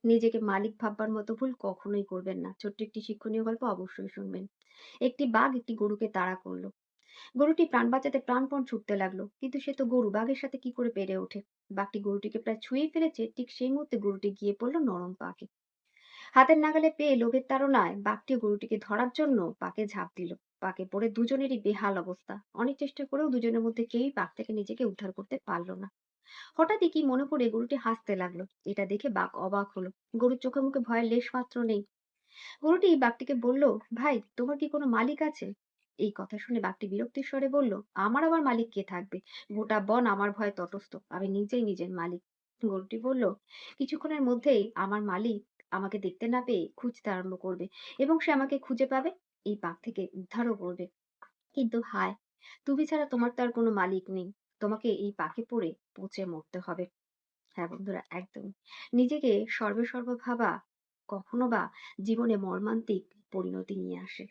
নিজেকে মালিক ভাববার মতো ভুল কখনোই করবেন না। ছোট্ট একটি শিক্ষণীয় গল্প অবশ্যই শুনবেন। একটি বাঘ একটি গরুকে তাড়া করলো। গরুটি প্রাণ বাঁচাতে প্রাণপণ ছুটতে লাগলো, কিন্তু সে তো গরু, বাঘের সাথে কি করে পেরে ওঠে। বাঘটি গরুটিকে প্রায় ছুঁয়েই ফেলেছে, ঠিক সেই মুহূর্তে গরুটি গিয়ে পড়লো নরম পাকে। হাতের নাগালে পেয়ে লোভের তাড়নায় বাঘটি গরুটিকে ধরার জন্য পাকে ঝাঁপ দিল। পাকে পড়ে দুজনেরই বেহাল অবস্থা। অনেক চেষ্টা করেও দুজনের মধ্যে কেউই পাক থেকে নিজেকে উদ্ধার করতে পারলো না। হঠাৎই কি মনে পড়ে গরুটি হাসতে লাগলো। এটা দেখে বাঘ অবাক হলো। গরুর চোখে মুখে ভয়ের লেশ মাত্র নেই। গরুটি বাঘটিকে বলল, ভাই, তোমার কি কোনো মালিক আছে? এই কথা শুনে বাঘটি বিরক্তির স্বরে বলল, আমার আবার মালিক কে থাকবে? গোটা বন আমার ভয়ে তটস্থ, আমি নিজেই নিজের মালিক। গরুটি বলল, কিছুক্ষণের মধ্যেই আমার মালিক আমাকে দেখতে না পেয়ে খুঁজতে আরম্ভ করবে, এবং সে আমাকে খুঁজে পাবে, এই পাপ থেকে উদ্ধারও করবে। কিন্তু হায়, তুমি ছাড়া তোমার তো আর কোনো মালিক নেই। তোমাকে এই পাকে পড়ে পচে মরতে হবে। হ্যাঁ বন্ধুরা, একদম। নিজেকে সর্বে সর্বা ভাবা কখনো বা জীবনে মর্মান্তিক পরিণতি নিয়ে আসে।